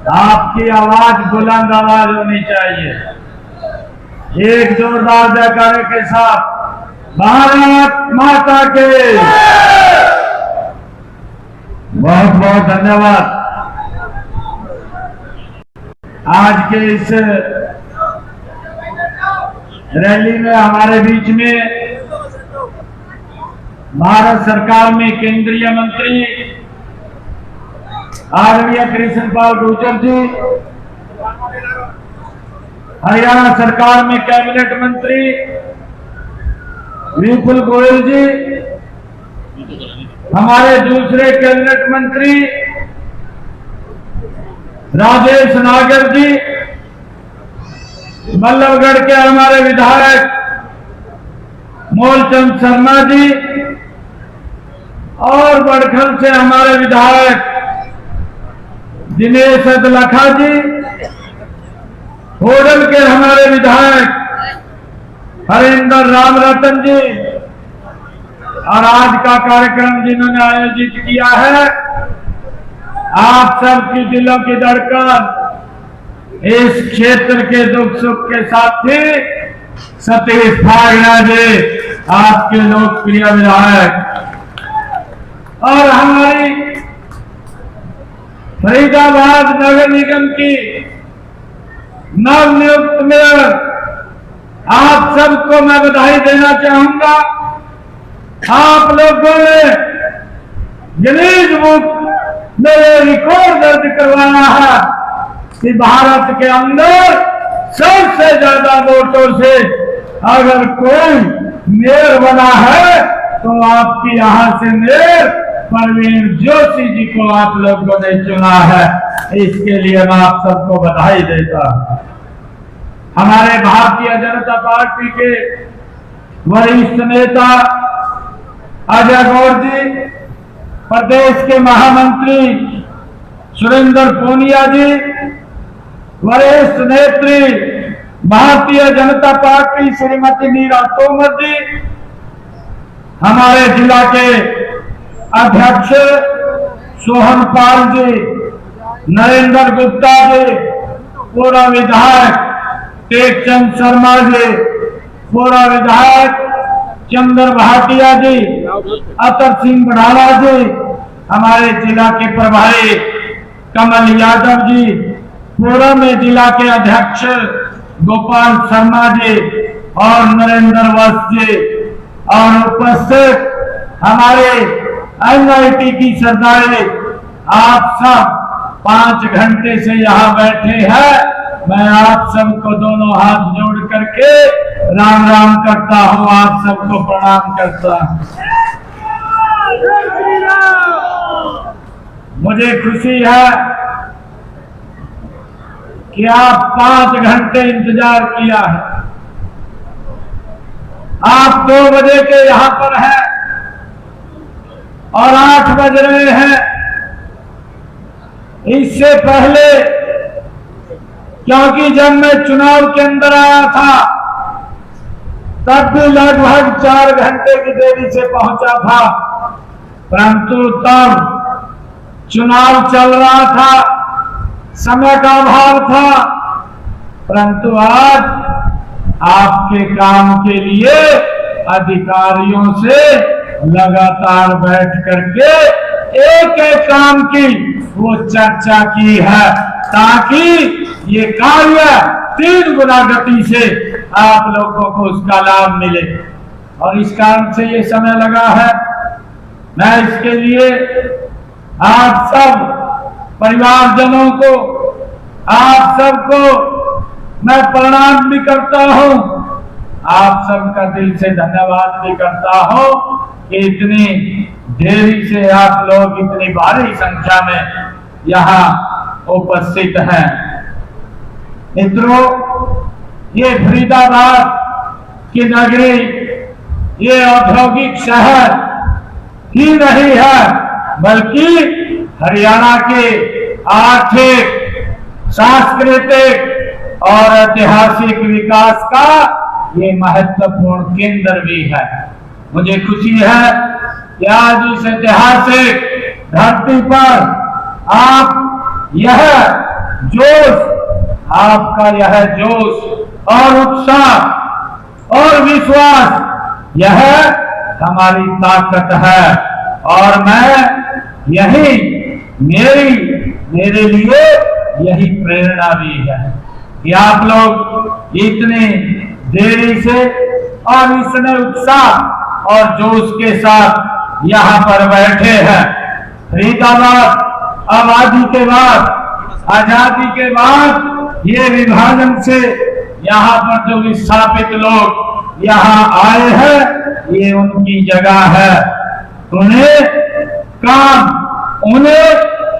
आपकी आवाज बुलंद आवाज होनी चाहिए। एक जोरदार जयकारे के साथ भारत माता के बहुत बहुत धन्यवाद। आज के इस रैली में हमारे बीच में भारत सरकार में केंद्रीय मंत्री आदरणीय कृष्ण पाल गुर्जर जी, हरियाणा सरकार में कैबिनेट मंत्री विपुल गोयल जी, हमारे दूसरे कैबिनेट मंत्री राजेश नागर जी, बल्लभगढ़ के हमारे विधायक मूलचंद शर्मा जी और बड़खल से हमारे विधायक दिनेश अदलखा जी, होडल के हमारे विधायक हरिंदर राम रतन जी, और आज का कार्यक्रम जिन्होंने आयोजित किया है, आप सबकी दिलों की धड़कन, इस क्षेत्र के दुख सुख के साथी सतीश फागना जी, आपके लोकप्रिय विधायक, और हमारी फरीदाबाद नगर निगम की नवनियुक्त मेयर, आप सबको मैं बधाई देना चाहूंगा। आप लोगों ने गिनीज बुक में ये रिकॉर्ड दर्ज करवाया है कि भारत के अंदर सबसे ज्यादा वोटों से अगर कोई मेयर बना है तो आपकी यहां से मेयर परवीन जोशी जी को आप लोगों ने चुना है। इसके लिए मैं आप सबको बधाई देता हूं। हमारे भारतीय जनता पार्टी के वरिष्ठ नेता अजय गौड़ जी, प्रदेश के महामंत्री सुरेंद्र पूनिया जी, वरिष्ठ नेत्री भारतीय जनता पार्टी श्रीमती नीरा तोमर जी, हमारे जिला के अध्यक्ष सोहन पाल जी, नरेंद्र गुप्ता जी, पूर्व विधायक टेकचंद शर्मा जी, पूर्व विधायक चंद्र भाटिया जी, अतर सिंह बढ़ावा जी, हमारे जिला के प्रभारी कमल यादव जी, पूर्व में जिला के अध्यक्ष गोपाल शर्मा जी और नरेंद्र वत्स जी, और उपस्थित हमारे एनआईटी की सरदारे, आप सब 5 घंटे से यहाँ बैठे हैं। मैं आप सबको दोनों हाथ जोड़ करके राम राम करता हूँ, आप सबको प्रणाम करता हूँ। मुझे खुशी है कि आप 5 घंटे इंतजार किया है। आप 2 बजे के यहाँ पर हैं और 8 बज रहे हैं। इससे पहले, क्योंकि जब मैं चुनाव के अंदर आया था तब भी लगभग 4 घंटे की देरी से पहुंचा था, परंतु तब चुनाव चल रहा था, समय का अभाव था। परंतु आज आपके काम के लिए अधिकारियों से लगातार बैठ करके एक एक काम की वो चर्चा की है, ताकि ये कार्य 3 गुना गति से आप लोगों को उसका लाभ मिले, और इस कारण से ये समय लगा है। मैं इसके लिए आप सब परिवारजनों को, आप सबको मैं प्रणाम भी करता हूं, आप सबका दिल से धन्यवाद भी करता हूं कि इतनी देरी से आप लोग इतनी भारी संख्या में यहाँ उपस्थित हैं। मित्रों, ये फरीदाबाद की नगरी, ये औद्योगिक शहर ही नहीं है, बल्कि हरियाणा के आर्थिक, सांस्कृतिक और ऐतिहासिक विकास का ये महत्वपूर्ण केंद्र भी है। मुझे खुशी है कि आज इस ऐतिहासिक धरती पर आप यह जोश, आपका यह जोश और उत्साह और विश्वास, यह हमारी ताकत है। और मैं यही मेरे लिए यही प्रेरणा भी है कि आप लोग इतने देरी से और इतने उत्साह और जोश के साथ यहाँ पर बैठे हैं। फरीदाबाद आबादी के बाद, आजादी के बाद ये विभाजन से यहाँ पर जो विस्थापित लोग यहाँ आए हैं, ये उनकी जगह है। उन्हें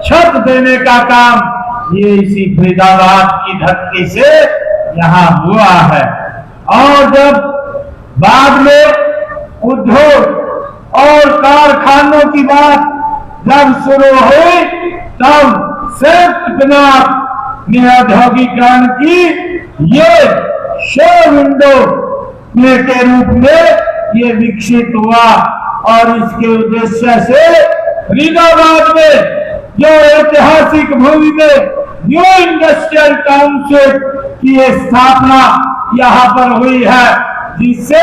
छत देने का काम ये इसी फरीदाबाद की धरती से यहाँ हुआ है। और जब बाद में उद्योग और कारखानों की बात जब शुरू हुई, तब संयुक्त में औद्योगिकरण की ये शो विंडो के रूप में ये विकसित हुआ। और इसके उद्देश्य से फरीदाबाद में जो ऐतिहासिक भूमि में न्यू इंडस्ट्रियल टाउनशिप की स्थापना यहाँ पर हुई है, जिससे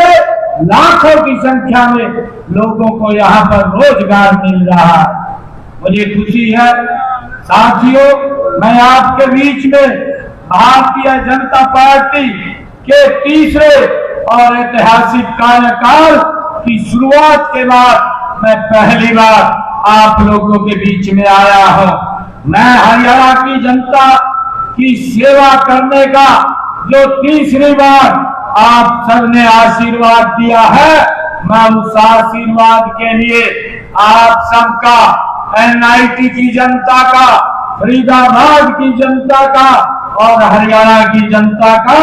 लाखों की संख्या में लोगों को यहाँ पर रोजगार मिल रहा है। मुझे खुशी है साथियों, मैं आपके बीच में भारतीय जनता पार्टी के तीसरे और ऐतिहासिक कार्यकाल की शुरुआत के बाद मैं पहली बार आप लोगों के बीच में आया हूं। मैं हरियाणा की जनता की सेवा करने का जो तीसरी बार आप सबने आशीर्वाद दिया है, मैं उस आशीर्वाद के लिए आप सबका, एनआईटी की जनता का, फरीदाबाद की जनता का और हरियाणा की जनता का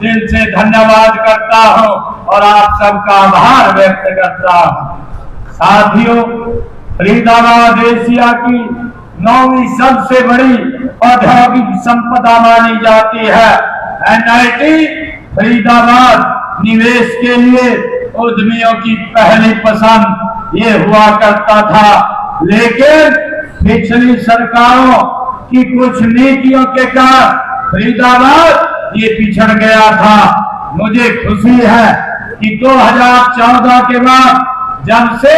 दिल से धन्यवाद करता हूं और आप सबका आभार व्यक्त करता हूं। साथियों, फरीदाबाद एशिया की 9वीं सबसे बड़ी औद्योगिक संपदा मानी जाती है। एनआईटी फरीदाबाद निवेश के लिए उद्यमियों की पहली पसंद ये हुआ करता था, लेकिन पिछली सरकारों की कुछ नीतियों के कारण फरीदाबाद ये पिछड़ गया था। मुझे खुशी है कि 2014 के बाद जब से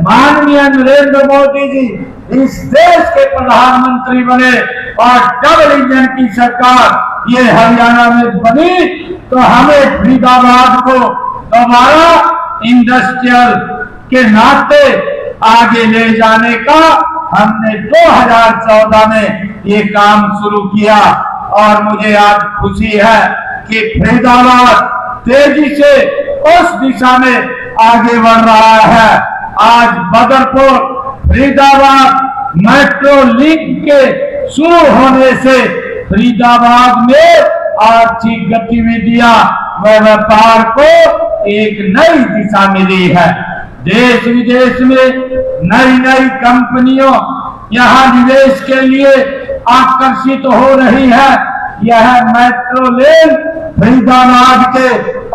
माननीय नरेंद्र मोदी जी इस देश के प्रधानमंत्री बने और डबल इंजन की सरकार ये हरियाणा में बनी, तो हमें फरीदाबाद को दोबारा इंडस्ट्रियल के नाते आगे ले जाने का हमने 2014 में ये काम शुरू किया। और मुझे आज खुशी है कि फरीदाबाद तेजी से उस दिशा में आगे बढ़ रहा है। आज बदरपुर फरीदाबाद मेट्रो लिंक के शुरू होने से फरीदाबाद में आर्थिक गतिविधियां व व्यापार को एक नई दिशा मिली है। देश विदेश में नई कंपनियों यहाँ निवेश के लिए आकर्षित हो रही है। यह मेट्रो रेल फरीदाबाद के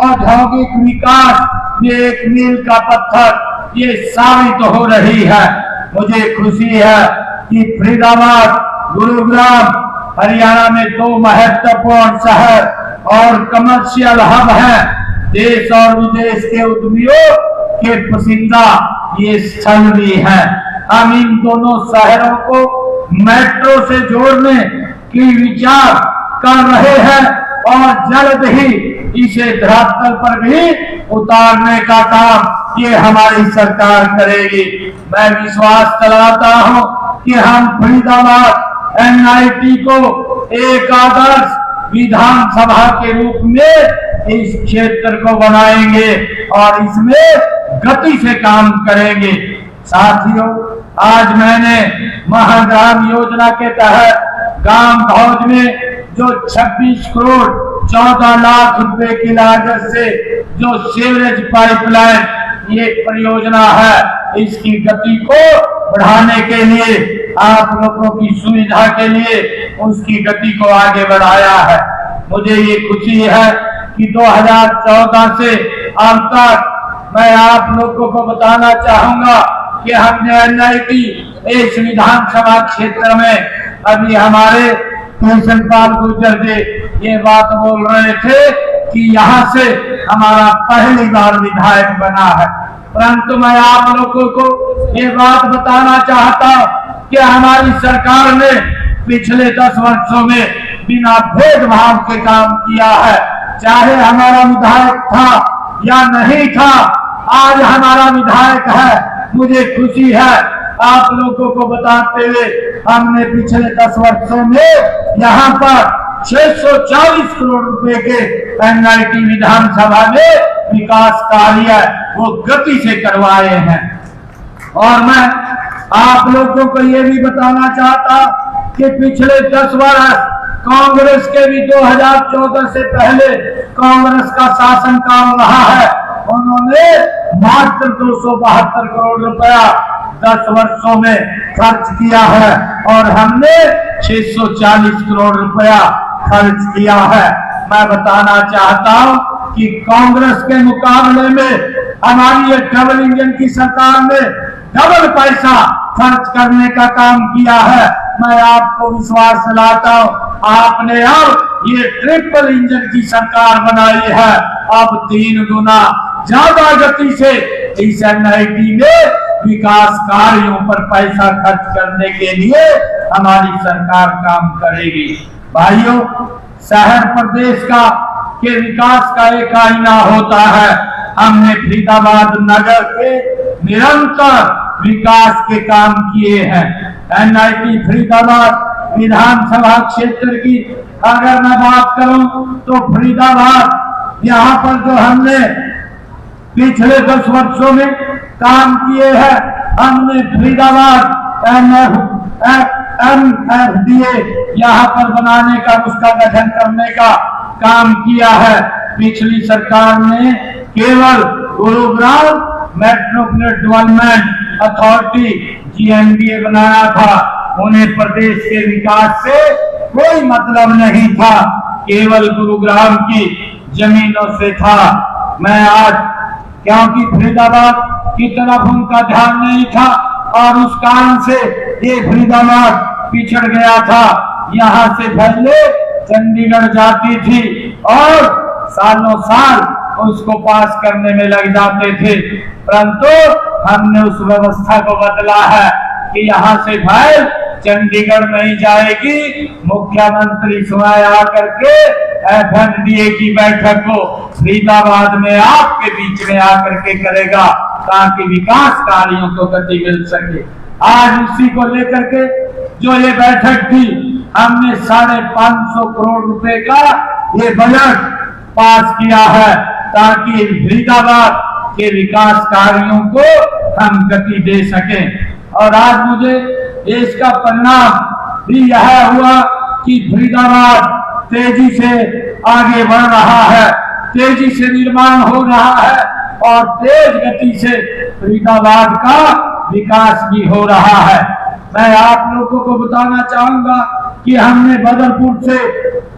औद्योगिक विकास में एक मील का पत्थर ये साबित हो रही है। मुझे खुशी है कि फरीदाबाद, गुरुग्राम हरियाणा में 2 महत्वपूर्ण शहर और कमर्शियल हब हैं। देश और विदेश के उद्यमियों के पसंदीदा ये स्थल भी है। हम इन दोनों शहरों को मेट्रो से जोड़ने की विचार कर रहे हैं और जल्द ही इसे धरातल पर भी उतारने का काम ये हमारी सरकार करेगी। मैं विश्वास कराता हूं कि हम फरीदाबाद एनआईटी को एक आदर्श विधानसभा के रूप में इस क्षेत्र को बनाएंगे और इसमें गति से काम करेंगे। साथियों, आज मैंने महाग्राम योजना के तहत गांव भौज में जो 26 करोड़ 14 लाख रुपए की लागत से जो सीवरेज पाइपलाइन ये परियोजना है, इसकी गति को बढ़ाने के लिए, आप लोगों की सुविधा के लिए उसकी गति को आगे बढ़ाया है। मुझे ये खुशी है कि 2014 से अब तक मैं आप लोगों को बताना चाहूंगा कि हमने एनआईटी इस विधानसभा क्षेत्र में अभी हमारे कृष्ण पाल गुर्जर जी ये बात बोल रहे थे कि यहाँ से हमारा पहली बार विधायक बना है। परंतु मैं आप लोगों को ये बात बताना चाहता हूँ कि हमारी सरकार ने पिछले 10 वर्षों में बिना भेदभाव के काम किया है। चाहे हमारा विधायक था या नहीं था, आज हमारा विधायक है, मुझे खुशी है। आप लोगों को बताते हुए हमने पिछले 10 वर्षों में यहाँ पर 640 करोड़ रुपए के NIT विधानसभा में विकास कार्य वो गति से करवाए हैं। और मैं आप लोगों को ये भी बताना चाहता कि पिछले 10 वर्ष कांग्रेस के भी 2014 से पहले कांग्रेस का शासन काल रहा है। उन्होंने मात्र 272 करोड़ रुपया 10 वर्षों में खर्च किया है और हमने 640 करोड़ रुपया खर्च किया है। मैं बताना चाहता हूं कि कांग्रेस के मुकाबले में हमारी ये डबल इंजन की सरकार ने डबल पैसा खर्च करने का काम किया है। मैं आपको विश्वास दिलाता हूं, आपने अब ये ट्रिपल इंजन की सरकार बनाई है। अब 3 गुना ज्यादा गति से इस NIT में विकास कार्यों पर पैसा खर्च करने के लिए हमारी सरकार काम करेगी। भाइयों, शहर प्रदेश का के विकास का एक आईना होता है। हमने फरीदाबाद नगर के निरंतर विकास के काम किए हैं। NIT फरीदाबाद विधानसभा क्षेत्र की अगर मैं बात करूं तो फरीदाबाद यहाँ पर जो हमने पिछले 10 वर्षों में काम किए हैं, हमने फरीदाबाद MFDA यहाँ पर बनाने का, उसका गठन करने का काम किया है। पिछली सरकार ने केवल Gurugram metropolitan development authority GMDA बनाया था। उन्हें प्रदेश के विकास से कोई मतलब नहीं था, केवल गुरुग्राम की जमीनों से था। मैं आज क्योंकि फरीदाबाद की तरफ उनका ध्यान नहीं था और उस कारण से ये फरीदाबाद पिछड़ गया था। यहाँ से पहले चंडीगढ़ जाती थी और सालों साल उसको पास करने में लग जाते थे, परंतु हमने उस व्यवस्था को बदला है कि यहाँ से फाइल चंडीगढ़ नहीं जाएगी, मुख्यमंत्री स्वयं आकर के FMDA की बैठक को फरीदाबाद में आपके बीच में आकर के करेगा ताकि विकास कार्यों को गति मिल सके। आज उसी को लेकर के जो ये बैठक थी, हमने 550 करोड़ रुपए का ये बजट पास किया है ताकि फरीदाबाद के विकास कार्यों को हम गति दे सकें। और आज मुझे इसका परिणाम भी यह हुआ कि फरीदाबाद तेजी से आगे बढ़ रहा है, तेजी से निर्माण हो रहा है और तेज गति से फरीदाबाद का विकास भी हो रहा है। मैं आप लोगों को बताना चाहूंगा कि हमने बदरपुर से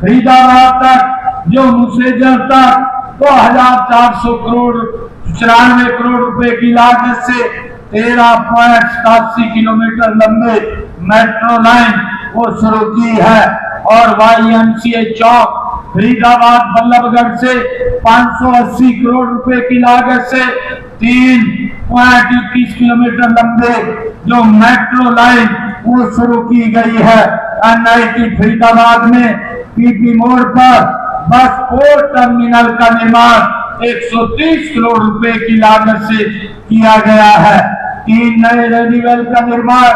फरीदाबाद तक, जो मुसेजर तक 2400 करोड़ 94 करोड़ रुपए की लागत से 13.87 किलोमीटर लंबे मेट्रो लाइन वो शुरू की है और YMCA चौक फरीदाबाद बल्लभगढ़ से 580 करोड़ रुपए की लागत से 3.21 किलोमीटर लंबे जो मेट्रो लाइन वो शुरू की गई है। NIT फरीदाबाद में PP मोड़ पर बस पोर्ट टर्मिनल का निर्माण 130 करोड़ रुपए की लागत से किया गया है। 3 नए रेलवे का निर्माण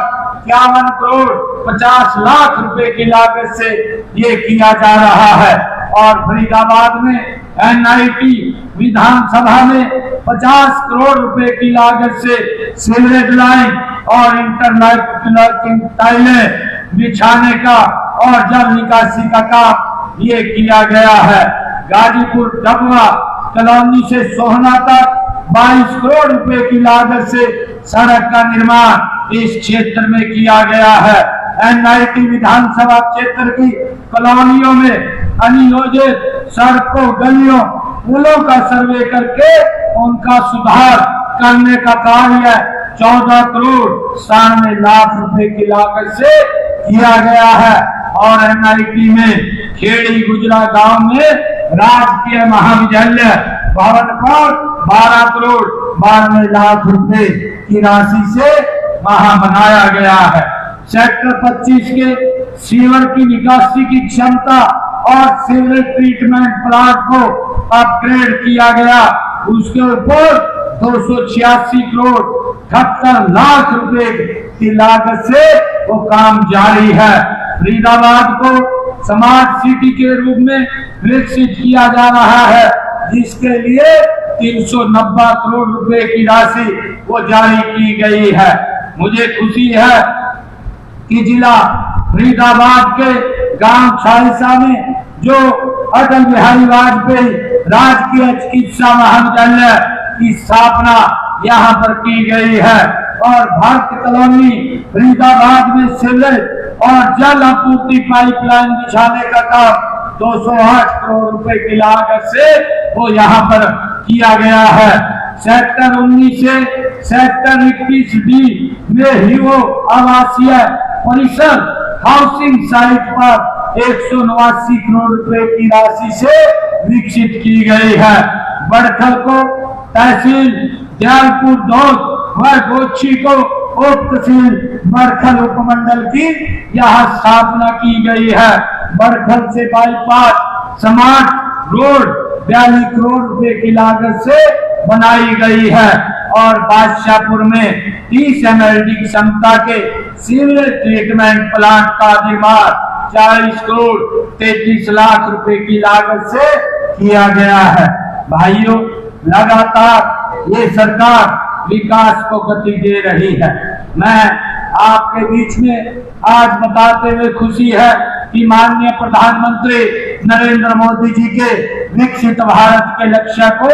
51 करोड़ 50 लाख रुपए की लागत से ये किया जा रहा है। और फरीदाबाद में NIT विधानसभा में 50 करोड़ रुपए की लागत से सीवरेज लाइन और इंटरलॉकिंग टाइलें बिछाने का और जल निकासी का काम ये किया गया है। गाजीपुर डबवा कॉलोनी से सोहना तक 22 करोड़ रुपए की लागत से सड़क का निर्माण इस क्षेत्र में किया गया है। NIT विधानसभा क्षेत्र की कॉलोनियों में अनियोजित सड़कों, गलियों, पुलों का सर्वे करके उनका सुधार करने का कार्य 14 करोड़ 97 लाख रुपए की लागत से किया गया है। और एनआईटी में खेड़ी गुजरा गांव में राजकीय महाविद्यालय भवन पर 12 करोड़ 92 लाख रुपए की राशि से वहां बनाया गया है। सेक्टर 25 के सीवर की निकासी की क्षमता और सीवरेज ट्रीटमेंट प्लांट को अपग्रेड किया गया, उसके ऊपर 286 करोड़ 78 लाख रुपए की लागत से वो काम जारी है। फरीदाबाद को स्मार्ट सिटी के रूप में विकसित किया जा रहा है, जिसके लिए 390 करोड़ रुपए की राशि वो जारी की गई है। मुझे खुशी है कि जिला फरीदाबाद के गांव छाइसा में जो अटल बिहारी वाजपेयी राजकीय चिकित्सा महाविद्यालय की स्थापना यहाँ पर की गई है और भारत कॉलोनी फरीदाबाद में सीवरेज और जल आपूर्ति पाइपलाइन बिछाने का काम 208 करोड़ रुपए की लागत से वो यहाँ पर किया गया है। सेक्टर 19 से सेक्टर 21 डी में ही वो आवासीय परिसर हाउसिंग साइट पर 189 करोड़ रुपए की राशि से विकसित की गई है। बड़खल को तहसील दयालपुर दौद व गोची को उप तहसील बड़खल उपमंडल की यहाँ स्थापना की गई है। बड़खल से बाईपास स्मार्ट रोड 42 करोड़ रुपए की लागत से बनाई गई है और बादशाहपुर में 30 MLD क्षमता के सीवरेज ट्रीटमेंट प्लांट का निर्माण 40 करोड़ 33 लाख रुपए की लागत से किया गया है। भाइयों, लगातार ये सरकार विकास को गति दे रही है। मैं आपके बीच में आज बताते हुए खुशी है कि माननीय प्रधानमंत्री नरेंद्र मोदी जी के विकसित भारत के लक्ष्य को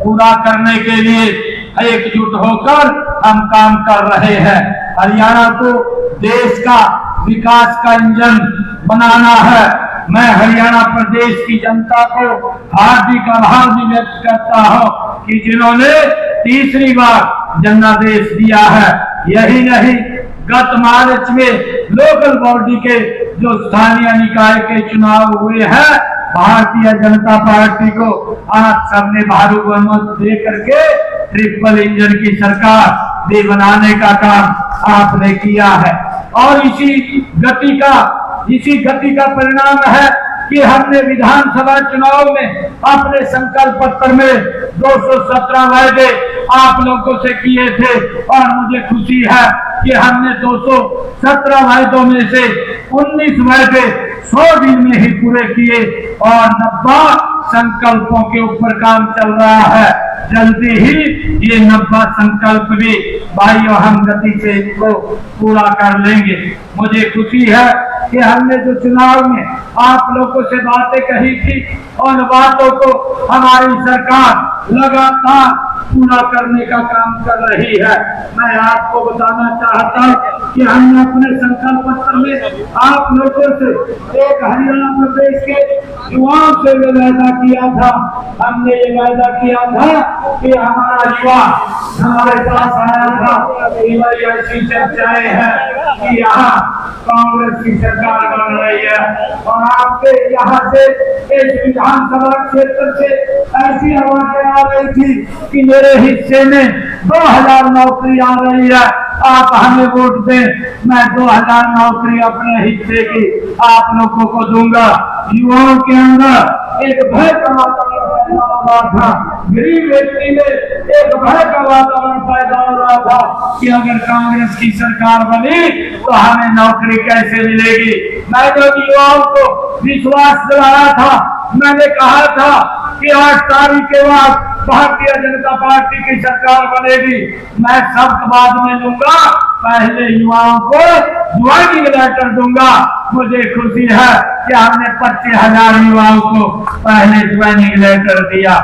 पूरा करने के लिए एकजुट होकर हम काम कर रहे हैं। हरियाणा को देश का विकास का इंजन बनाना है। मैं हरियाणा प्रदेश की जनता को हार्दिक आभार भी व्यक्त करता हूं कि जिन्होंने तीसरी बार जनादेश दिया है। यही नहीं, गत मार्च में लोकल बॉडी के जो स्थानीय निकाय के चुनाव हुए हैं, भारतीय जनता पार्टी को आप सबने भारी बहुमत दे करके ट्रिपल इंजन की सरकार भी बनाने का काम आपने किया है। और इसी गति का परिणाम है कि हमने विधानसभा चुनाव में अपने संकल्प पत्र में 217 वायदे आप लोगों से किए थे और मुझे खुशी है कि हमने 217 वायदों में से 19 वायदे 100 दिन में ही पूरे किए और 90 संकल्पों के ऊपर काम चल रहा है। जल्दी ही ये 90 संकल्प भी भाइयों हम गति से इसको पूरा कर लेंगे। मुझे खुशी है कि हमने जो चुनाव में आप लोगों से बातें कही थी उन बातों को हमारी सरकार लगातार पूरा करने का काम कर रही है। मैं आपको बताना चाहता हूँ कि हमने अपने संकल्प पत्र में आप लोगों से एक हरियाणा प्रदेश के युवाओं से ये वायदा किया था। हमने ये वायदा किया था कि हमारा युवा हमारे पास आया था, ऐसी चर्चाएं हैं कि यहाँ कांग्रेस की सरकार बन रही है और आपके यहाँ से इस विधानसभा क्षेत्र से ऐसी आवाजें आ रही थी कि मेरे हिस्से में 2000 नौकरी आ रही है, आप हमें वोट दें, मैं 2000 नौकरी अपने हिस्से की आप लोगों को दूंगा। युवाओं के अंदर एक भय का वातावरण पैदा हो रहा था, गरीब व्यक्ति में एक भय का वातावरण पैदा हो रहा था कि अगर कांग्रेस की सरकार बनी तो हमें नौकरी कैसे मिलेगी। मैं जब युवाओं को विश्वास दिलाया था, मैंने कहा था कि 8 तारीख के बाद भारतीय जनता पार्टी की सरकार बनेगी, मैं शब्द बाद में लूंगा, पहले युवाओं को ज्वाइनिंग लेटर दूंगा। मुझे खुशी है कि हमने 25,000 युवाओं को पहले ज्वाइनिंग लेटर दिया।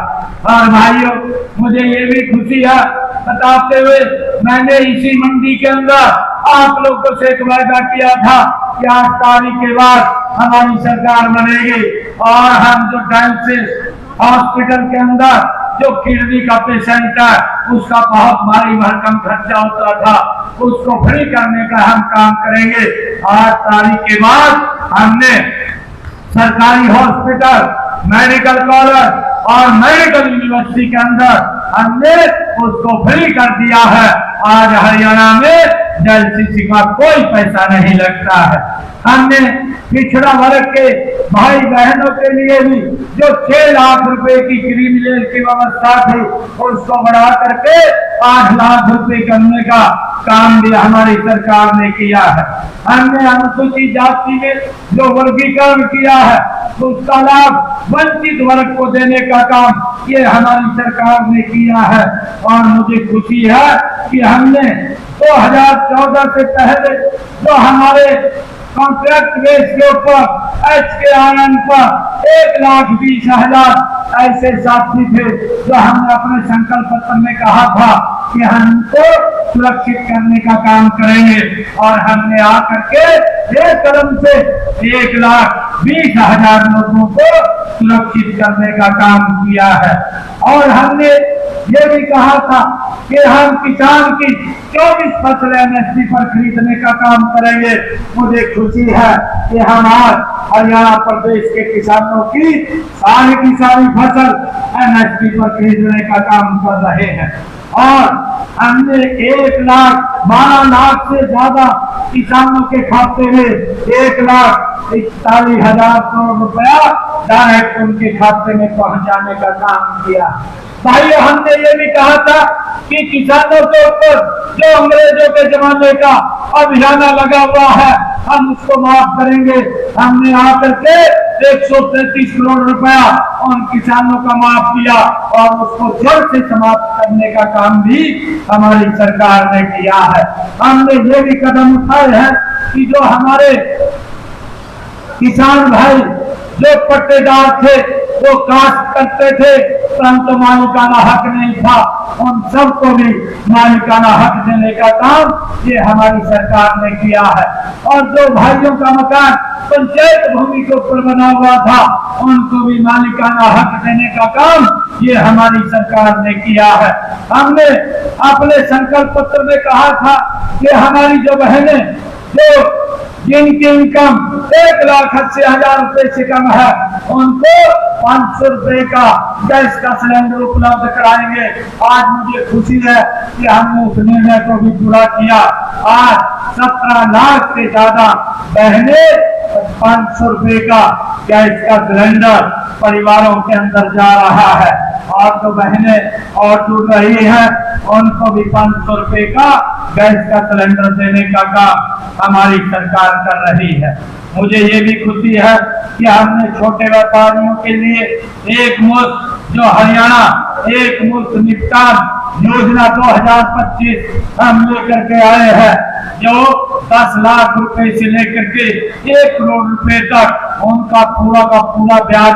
और भाइयों, मुझे ये भी खुशी है बताते हुए, मैंने इसी मंडी के अंदर आप लोगों से एक वायदा किया था कि 8 तारीख के बाद हमारी सरकार बनेगी और हम जो डायलिसिस हॉस्पिटल के अंदर जो किडनी का पेशेंट है उसका बहुत भारी भरकम खर्चा होता था, उसको फ्री करने का हम काम करेंगे। 8 तारीख के बाद हमने सरकारी हॉस्पिटल, मेडिकल कॉलेज और मेडिकल यूनिवर्सिटी के अंदर हमने उसको फ्री कर दिया है। आज हरियाणा में एलसीसी का कोई पैसा नहीं लगता है। हमने पिछड़ा वर्ग के भाई बहनों के लिए भी जो 6 लाख रुपए की क्रिमिनल की व्यवस्था थी उसको बढ़ा करके 8 लाख रुपए करने का काम भी हमारी सरकार ने किया है। हमने अनुसूचित जाति में जो वर्गीकरण किया है उसका लाभ वंचित वर्ग को देने का काम ये हमारी सरकार ने किया है। और मुझे खुशी है कि हमने 2014 से पहले जो हमारे कॉन्ट्रैक्ट बेस के ऊपर HKRN पर 1,20,000 ऐसे साथी थे जो हमने अपने संकल्प पत्र में कहा था कि हमको सुरक्षित करने का काम करेंगे, और हमने आकर के एक कदम से 1,20,000 लोगों को सुरक्षित करने का काम किया है। और हमने ये भी कहा था कि हम किसान की 24 फसलें MSP पर खरीदने का काम करेंगे। मुझे खुशी है कि हम आज हरियाणा प्रदेश के किसानों की सारी फसल MSP पर खरीदने का काम कर रहे हैं। और हमने 1,12,00,000 से ज्यादा किसानों के खाते में 1,41,000 करोड़ रुपया डायरेक्ट उनके खाते में पहुंचाने का काम किया। भाइयों, हमने ये भी कहा था कि किसानों के ऊपर जो अंग्रेजों के जमाने का अभियान लगा हुआ है हम उसको माफ करेंगे। हमने आकर के 133 करोड़ रुपया उन किसानों का माफ किया और उसको जड़ से समाप्त करने का काम भी हमारी सरकार ने किया है। हमने ये भी कदम उठाए हैं कि जो हमारे किसान भाई जो पट्टेदार थे वो काश्त करते थे परंतु मालिकाना हक नहीं था, उन सबको भी मालिकाना हक देने का काम ये हमारी सरकार ने किया है। और जो भाइयों का मकान पंचायत भूमि के ऊपर बना हुआ था उनको भी मालिकाना हक देने का काम ये हमारी सरकार ने किया है। हमने अपने संकल्प पत्र में कहा था कि हमारी जो बहनें जो जिनकी इनकम 1,80,000 रुपए से कम है उनको 500 रुपए का गैस का सिलेंडर उपलब्ध कराएंगे। आज मुझे खुशी है कि हमने उस निर्णय को भी पूरा किया। आज 17 लाख से ज्यादा बहनें 500 रुपए का गैस का सिलेंडर परिवारों के अंदर जा रहा है। और जो बहनें और जुड़ रही हैं उनको भी 500 रुपए का गैस का सिलेंडर देने का काम हमारी सरकार कर रही है। मुझे ये भी खुशी है कि हमने छोटे व्यापारियों के लिए एक मुश्त जो हरियाणा एक मुश्त निपटान योजना 2025 हम लेकर के आए हैं, जो 10 लाख रुपए से लेकर के 1 करोड़ रुपए तक उनका पूरा का पूरा ब्याज